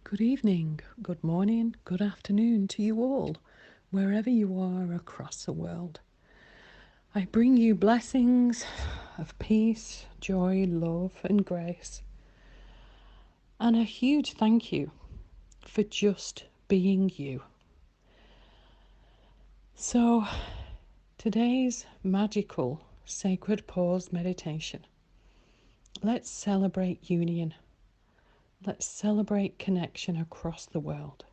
Good evening, good morning, good afternoon to you all, wherever you are across the world. I bring you blessings of peace, joy, love, and grace. And a huge thank you for just being you. So, today's magical sacred pause meditation. Let's celebrate union. Let's celebrate connection across the world.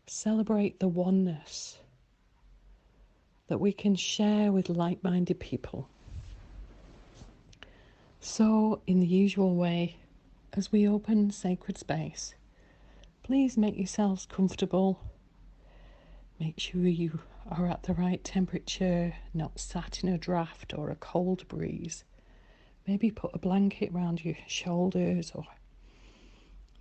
Celebrate the oneness that we can share with like-minded people. So, in the usual way, as we open sacred space, please make yourselves comfortable. Make sure you are at the right temperature, not sat in a draft or a cold breeze. Maybe put a blanket around your shoulders, or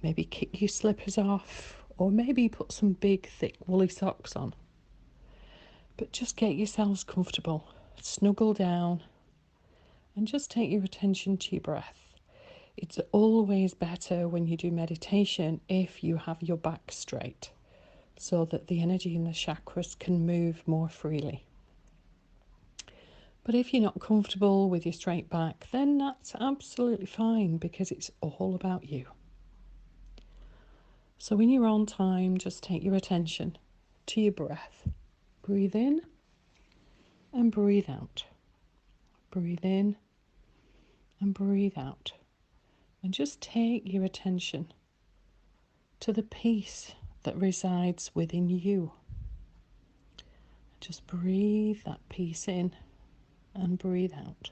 maybe kick your slippers off, or maybe put some big thick woolly socks on. But just get yourselves comfortable, snuggle down, and just take your attention to your breath. It's always better when you do meditation if you have your back straight, so that the energy in the chakras can move more freely. But if you're not comfortable with your straight back, then that's absolutely fine, because it's all about you. So in your own time, just take your attention to your breath. Breathe in and breathe out. Breathe in and breathe out. And just take your attention to the peace that resides within you. Just breathe that peace in and breathe out.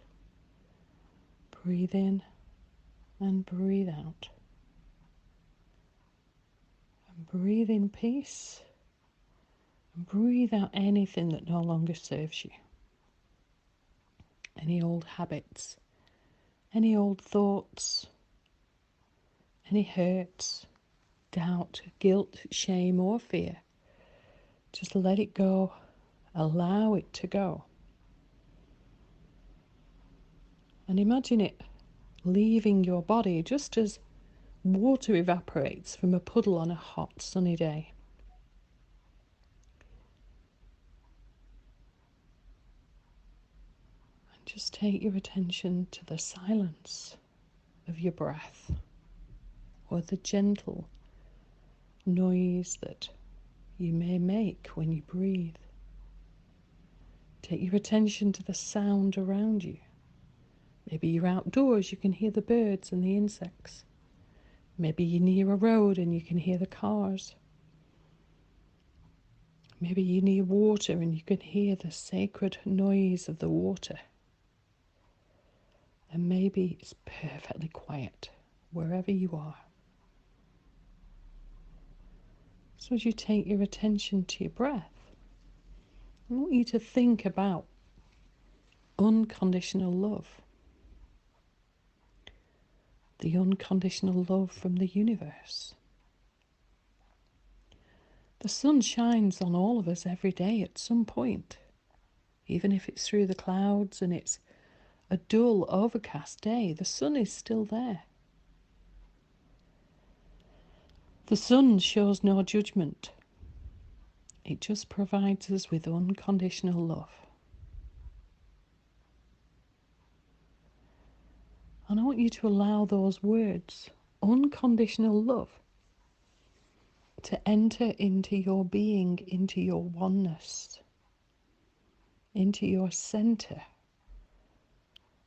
Breathe in and breathe out. And breathe in peace and breathe out anything that no longer serves you. Any old habits, any old thoughts, any hurts, doubt, guilt, shame, or fear. Just let it go. Allow it to go. And imagine it leaving your body just as water evaporates from a puddle on a hot, sunny day. And just take your attention to the silence of your breath, or the gentle noise that you may make when you breathe. Take your attention to the sound around you. Maybe you're outdoors, you can hear the birds and the insects. Maybe you're near a road and you can hear the cars. Maybe you're near water and you can hear the sacred noise of the water. And maybe it's perfectly quiet wherever you are. So as you take your attention to your breath, I want you to think about unconditional love. The unconditional love from the universe. The sun shines on all of us every day at some point, even if it's through the clouds and it's a dull, overcast day. The sun is still there. The sun shows no judgment. It just provides us with unconditional love. And I want you to allow those words, unconditional love, to enter into your being, into your oneness, into your center.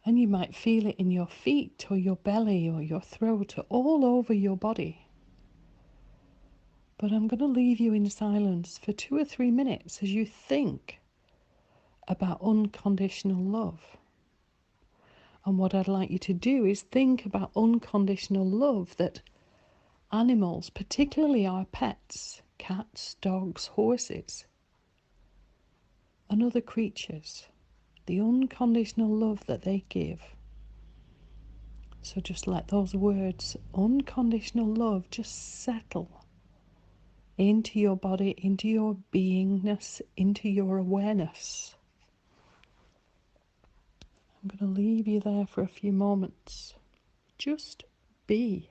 And you might feel it in your feet or your belly or your throat or all over your body. But I'm going to leave you in silence for 2 or 3 minutes as you think about unconditional love. And what I'd like you to do is think about unconditional love that animals, particularly our pets, cats, dogs, horses, and other creatures, the unconditional love that they give. So just let those words, unconditional love, just settle into your body, into your beingness, into your awareness. I'm going to leave you there for a few moments. Just be.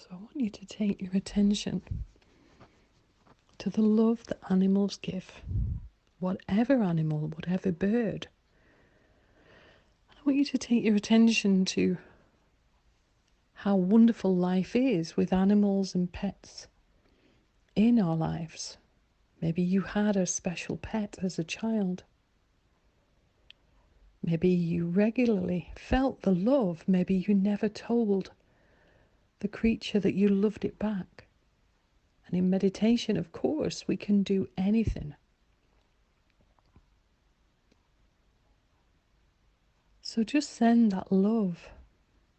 So I want you to take your attention to the love that animals give. Whatever animal, whatever bird. I want you to take your attention to how wonderful life is with animals and pets in our lives. Maybe you had a special pet as a child. Maybe you regularly felt the love. Maybe you never told the creature that you loved it back. And in meditation, of course, we can do anything. So just send that love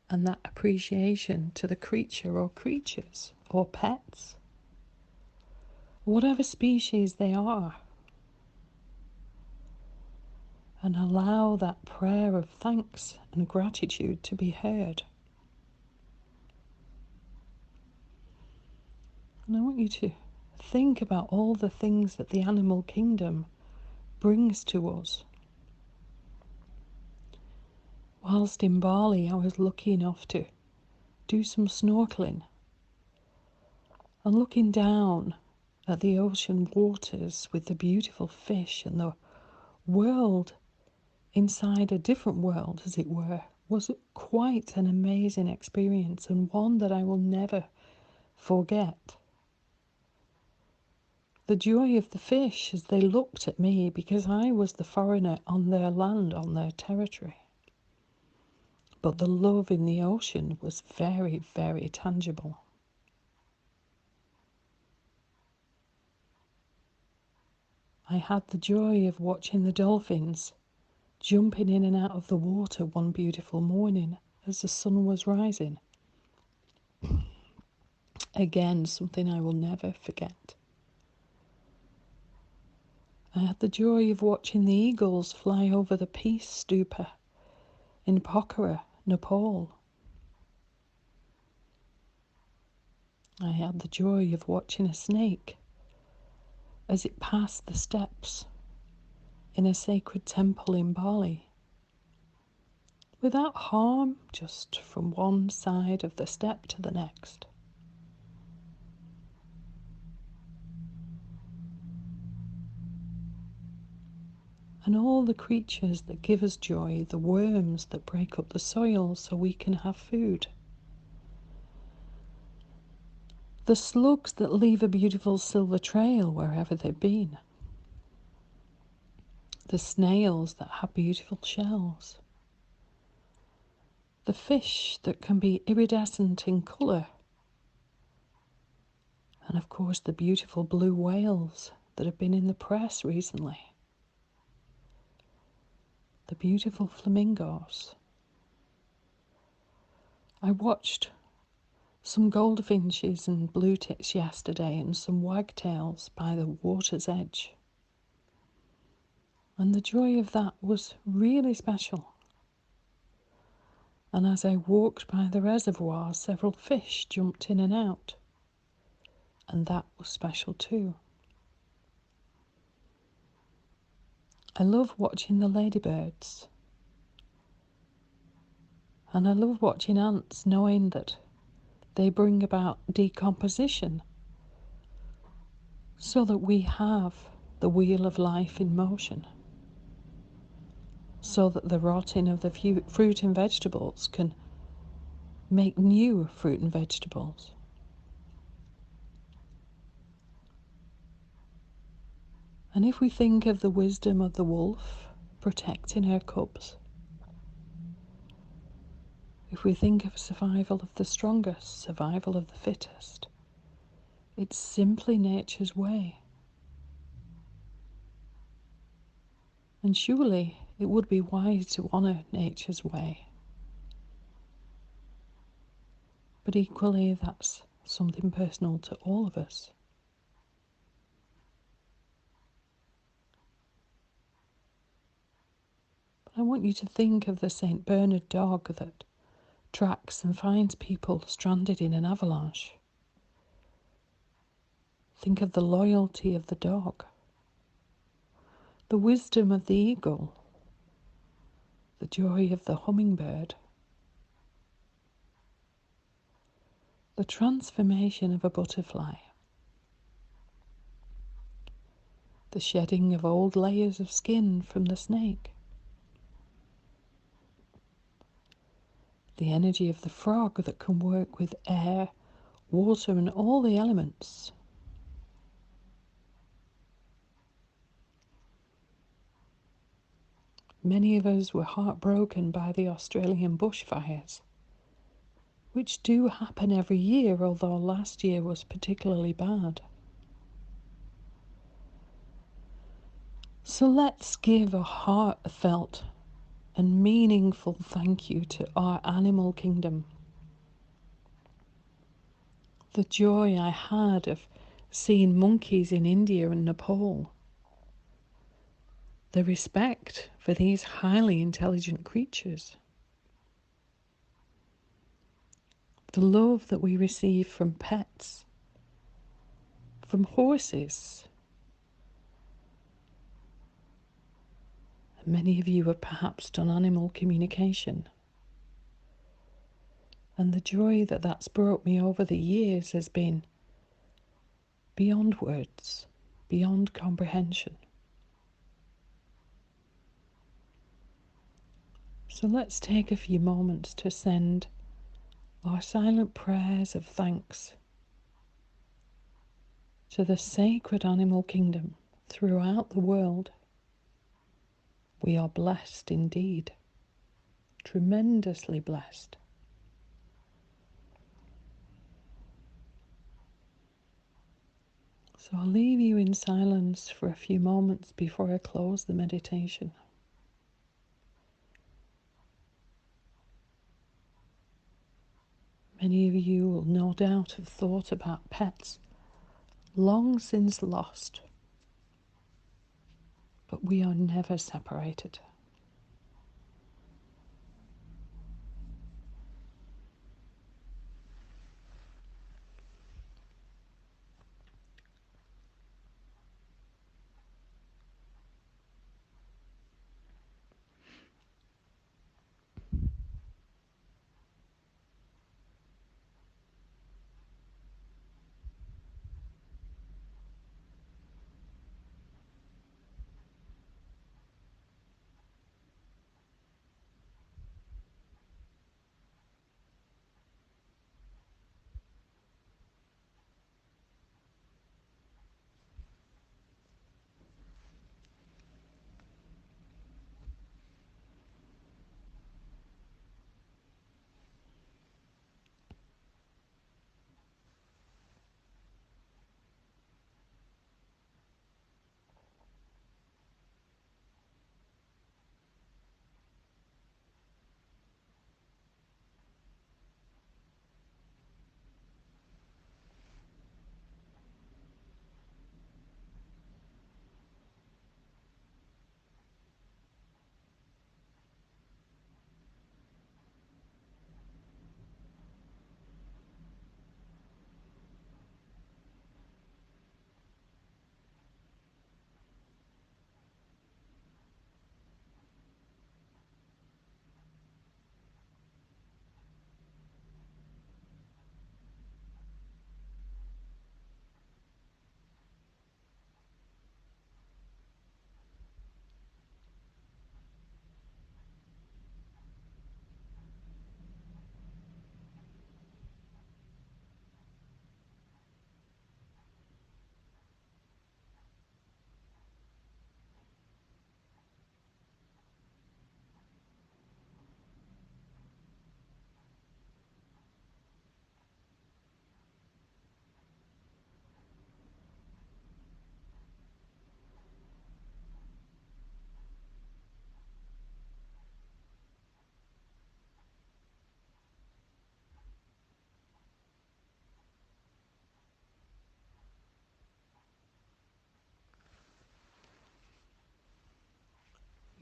and that appreciation to the creature or creatures or pets, whatever species they are. And allow that prayer of thanks and gratitude to be heard. And I want you to think about all the things that the animal kingdom brings to us. Whilst in Bali, I was lucky enough to do some snorkeling. And looking down at the ocean waters with the beautiful fish and the world inside a different world, as it were, was quite an amazing experience, and one that I will never forget. The joy of the fish as they looked at me, because I was the foreigner on their land, on their territory. But the love in the ocean was very, very tangible. I had the joy of watching the dolphins jumping in and out of the water one beautiful morning as the sun was rising. Again, something I will never forget. I had the joy of watching the eagles fly over the Peace Stupa in Pokhara, Nepal. I had the joy of watching a snake as it passed the steps in a sacred temple in Bali. Without harm, just from one side of the step to the next. And all the creatures that give us joy, the worms that break up the soil so we can have food. The slugs that leave a beautiful silver trail wherever they've been. The snails that have beautiful shells. The fish that can be iridescent in colour. And of course the beautiful blue whales that have been in the press recently. The beautiful flamingos. I watched some goldfinches and blue tits yesterday and some wagtails by the water's edge. And the joy of that was really special. And as I walked by the reservoir, several fish jumped in and out. And that was special too. I love watching the ladybirds. And I love watching ants, knowing that they bring about decomposition so that we have the wheel of life in motion, so that the rotting of the fruit and vegetables can make new fruit and vegetables. And if we think of the wisdom of the wolf protecting her cubs, if we think of survival of the strongest, survival of the fittest, it's simply nature's way. And surely it would be wise to honour nature's way. But equally, that's something personal to all of us. But I want you to think of the St. Bernard dog that tracks and finds people stranded in an avalanche. Think of the loyalty of the dog, the wisdom of the eagle, the joy of the hummingbird, the transformation of a butterfly, the shedding of old layers of skin from the snake, the energy of the frog that can work with air, water, and all the elements. Many of us were heartbroken by the Australian bushfires, which do happen every year, although last year was particularly bad. So let's give a heartfelt and meaningful thank you to our animal kingdom. The joy I had of seeing monkeys in India and Nepal. The respect for these highly intelligent creatures. The love that we receive from pets, from horses. Many of you have perhaps done animal communication. And the joy that that's brought me over the years has been beyond words, beyond comprehension. So let's take a few moments to send our silent prayers of thanks to the sacred animal kingdom throughout the world. We are blessed indeed, tremendously blessed. So I'll leave you in silence for a few moments before I close the meditation. Many of you will no doubt have thought about pets long since lost, but we are never separated.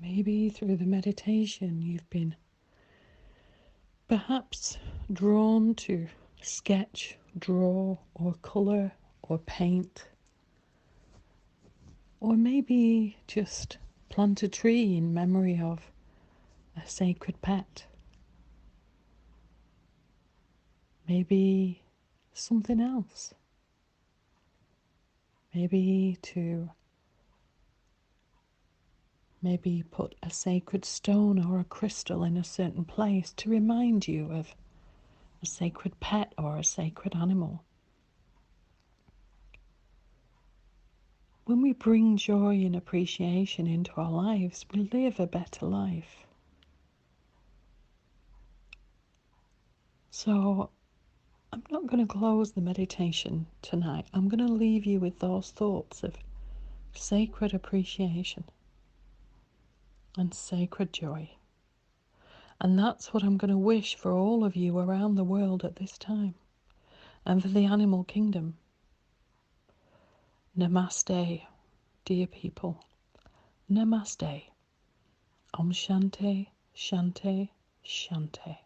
Maybe through the meditation you've been perhaps drawn to sketch, draw, or colour, or paint. Or maybe just plant a tree in memory of a sacred pet. Maybe something else. Maybe put a sacred stone or a crystal in a certain place to remind you of a sacred pet or a sacred animal. When we bring joy and appreciation into our lives, we live a better life. So I'm not going to close the meditation tonight. I'm going to leave you with those thoughts of sacred appreciation and sacred joy. And that's what I'm going to wish for all of you around the world at this time, and for the animal kingdom. Namaste, dear people. Namaste. Om Shanti, Shanti, Shanti.